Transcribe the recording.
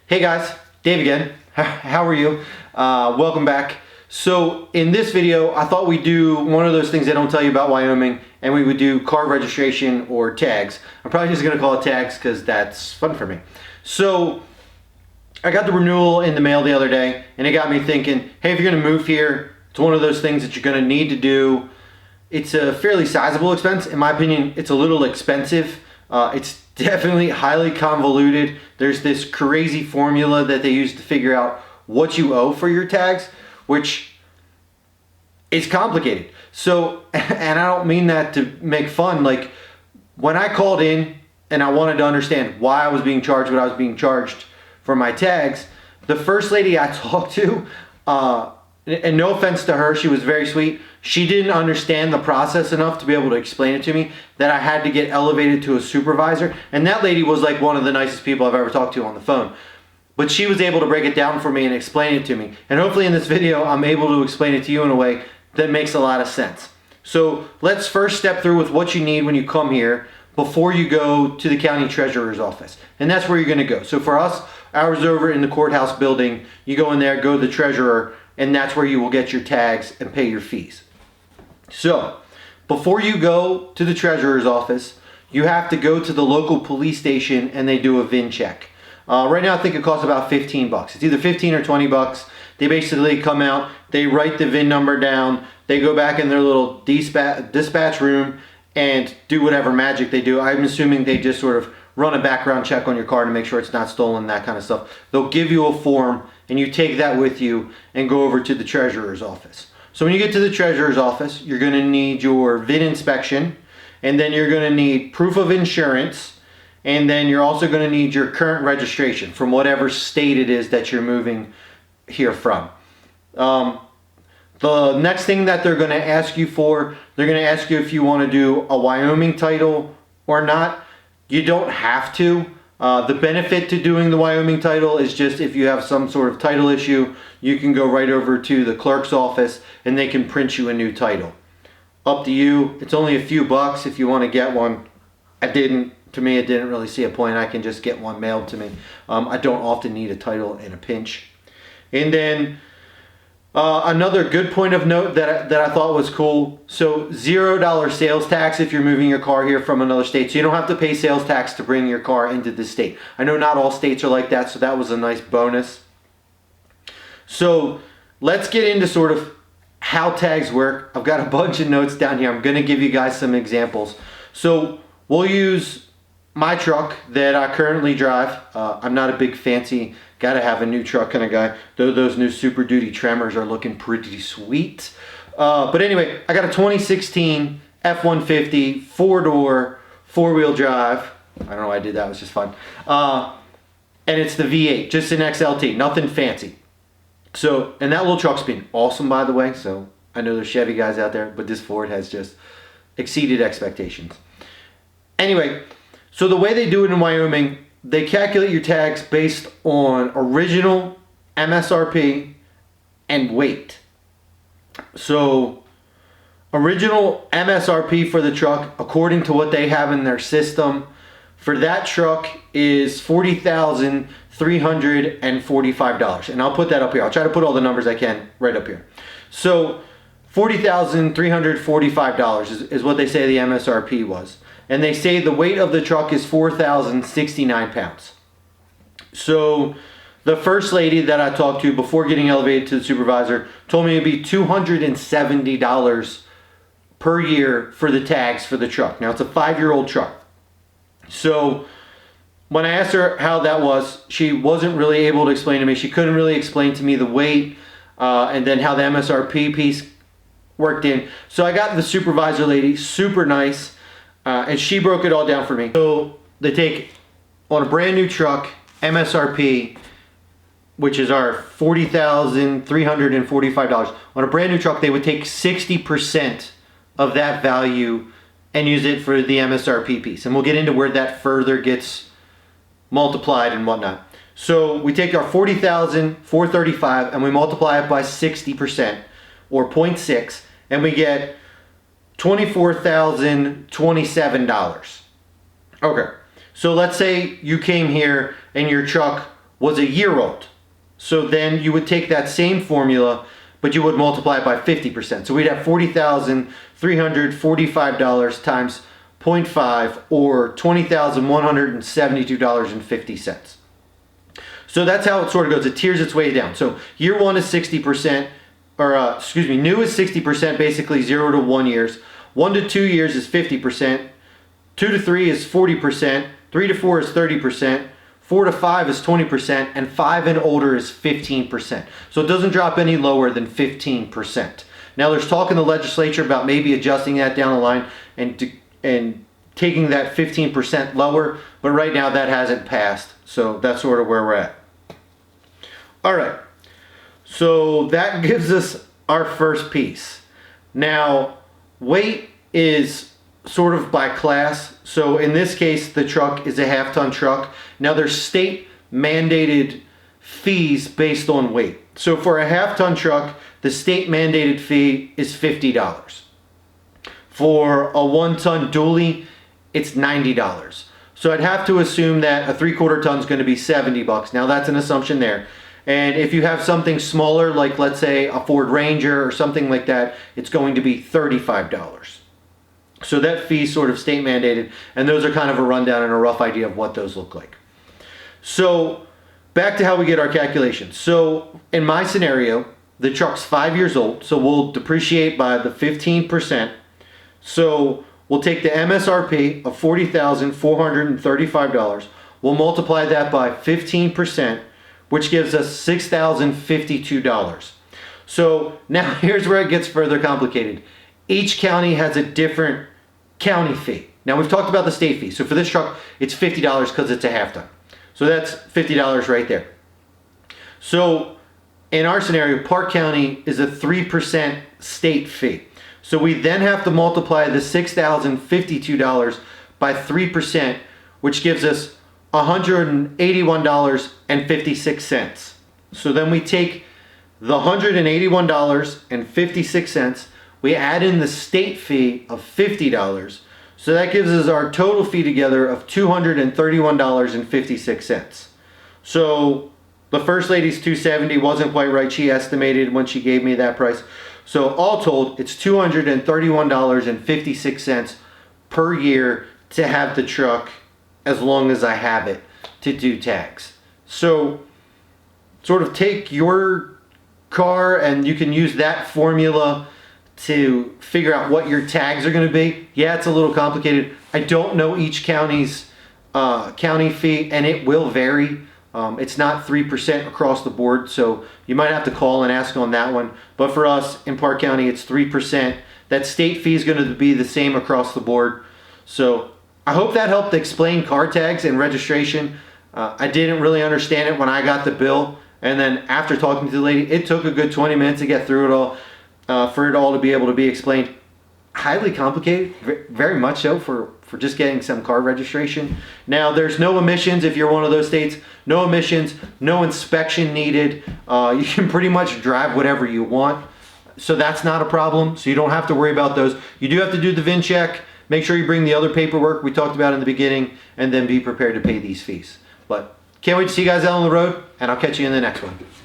Hey guys, Dave again. How are you? Welcome back. So in this video, I thought we'd do one of those things they don't tell you about Wyoming, and we would do car registration or tags. I'm probably just gonna call it tags because that's fun for me. So I got the renewal in the mail the other day, and it got me thinking, hey, if you're gonna move here, it's one of those things that you're gonna need to do. It's a fairly sizable expense. In my opinion, it's a little expensive. It's definitely highly convoluted. There's this crazy formula that they use to figure out what you owe for your tags, which is complicated. So, and I don't mean that to make fun. Like, when I called in and I wanted to understand why I was being charged what I was being charged for my tags, the first lady I talked to, and no offense to her, she was very sweet. She didn't understand the process enough to be able to explain it to me that I had to get elevated to a supervisor. And that lady was like one of the nicest people I've ever talked to on the phone. But she was able to break it down for me and explain it to me. And hopefully in this video, I'm able to explain it to you in a way that makes a lot of sense. So let's first step through with what you need when you come here before you go to the county treasurer's office. And that's where you're gonna go. So for us, ours over in the courthouse building, you go in there, go to the treasurer, and that's where you will get your tags and pay your fees. So, before you go to the treasurer's office, you have to go to the local police station and they do a VIN check. Right now I think it costs about 15 bucks. It's either 15 or 20 bucks. They basically come out, they write the VIN number down, they go back in their little dispatch room and do whatever magic they do. I'm assuming they just sort of run a background check on your car to make sure it's not stolen, that kind of stuff. They'll give you a form and you take that with you and go over to the treasurer's office. So when you get to the treasurer's office, you're gonna need your VIN inspection, and then you're gonna need proof of insurance, and then you're also gonna need your current registration from whatever state it is that you're moving here from. The next thing that they're gonna ask you for, they're gonna ask you if you wanna do a Wyoming title or not. You don't have to. The benefit to doing the Wyoming title is just if you have some sort of title issue, you can go right over to the clerk's office and they can print you a new title. Up to you. It's only a few bucks if you want to get one. To me, it didn't really see a point. I can just get one mailed to me. I don't often need a title in a pinch. And then another good point of note that I thought was cool. So $0 sales tax if you're moving your car here from another state. So you don't have to pay sales tax to bring your car into the state. I know not all states are like that, so that was a nice bonus. So let's get into sort of how tags work. I've got a bunch of notes down here. I'm going to give you guys some examples. So we'll use my truck that I currently drive. I'm not a big fancy gotta have a new truck kind of guy, though those new Super Duty Tremors are looking pretty sweet. But anyway, I got a 2016 F-150 4-door 4-wheel drive. I don't know why I did that, it was just fun. And it's the V8, just an XLT, nothing fancy. So, and that little truck's been awesome, by the way. So I know there's Chevy guys out there, but this Ford has just exceeded expectations. Anyway, so the way they do it in Wyoming, they calculate your tax based on original MSRP and weight. So original MSRP for the truck, according to what they have in their system, for that truck is $40,345. And I'll put that up here. I'll try to put all the numbers I can right up here. So $40,345 is what they say the MSRP was. And they say the weight of the truck is 4,069 pounds. So the first lady that I talked to before getting elevated to the supervisor told me it'd be $270 per year for the tags for the truck. Now it's a 5-year-old truck. So when I asked her how that was, she wasn't really able to explain to me. She couldn't really explain to me the weight and then how the MSRP piece worked in. So I got the supervisor lady, super nice. And she broke it all down for me. So they take, on a brand new truck, MSRP, which is our $40,345. On a brand new truck, they would take 60% of that value and use it for the MSRP piece. And we'll get into where that further gets multiplied and whatnot. So we take our $40,435 and we multiply it by 60%, or 0.6, and we get $24,027. Okay, so let's say you came here and your truck was a year old. So then you would take that same formula, but you would multiply it by 50%. So we'd have $40,345 times 0.5, or $20,172.50. So that's how it sort of goes. It tiers its way down. So year one is 60%, new is 60%, basically 0 to 1 years. 1 to 2 years is 50%. 2 to 3 is 40%. 3 to 4 is 30%. 4 to 5 is 20%, and 5 and older is 15%. So it doesn't drop any lower than 15%. Now there's talk in the legislature about maybe adjusting that down the line and taking that 15% lower, but right now that hasn't passed. So that's sort of where we're at. All right, so that gives us our first piece. Now, weight is sort of by class. So in this case, the truck is a half-ton truck. Now there's state mandated fees based on weight. So for a half-ton truck, the state mandated fee is $50. For a 1-ton dually, it's $90. So I'd have to assume that a 3/4 ton is going to be $70. Now that's an assumption there. And if you have something smaller, like let's say a Ford Ranger or something like that, it's going to be $35. So that fee is sort of state mandated, and those are kind of a rundown and a rough idea of what those look like. So back to how we get our calculations. So in my scenario, the truck's 5 years old, so we'll depreciate by the 15%. So we'll take the MSRP of $40,435. We'll multiply that by 15%, which gives us $6,052. So now here's where it gets further complicated. Each county has a different county fee. Now we've talked about the state fee. So for this truck, it's $50 because it's a half ton. So that's $50 right there. So in our scenario, Park County is a 3% state fee. So we then have to multiply the $6,052 by 3%, which gives us $181.56. So then we take the $181.56, we add in the state fee of $50. So that gives us our total fee together of $231.56. So the first lady's $270 wasn't quite right. She estimated when she gave me that price. So all told, it's $231.56 per year to have the truck as long as I have it to do tags. So sort of take your car and you can use that formula to figure out what your tags are going to be. Yeah, it's a little complicated. I don't know each county's county fee, and it will vary. It's not 3% across the board, so you might have to call and ask on that one. But for us in Park County, it's 3%. That state fee is going to be the same across the board. So I hope that helped explain car tags and registration. I didn't really understand it when I got the bill, and then after talking to the lady, it took a good 20 minutes to get through it all, for it all to be able to be explained. Highly complicated, very much so, for just getting some car registration. Now, there's no emissions if you're one of those states. No emissions, no inspection needed. You can pretty much drive whatever you want. So that's not a problem. So you don't have to worry about those. You do have to do the VIN check. Make sure you bring the other paperwork we talked about in the beginning, and then be prepared to pay these fees. But can't wait to see you guys out on the road, and I'll catch you in the next one.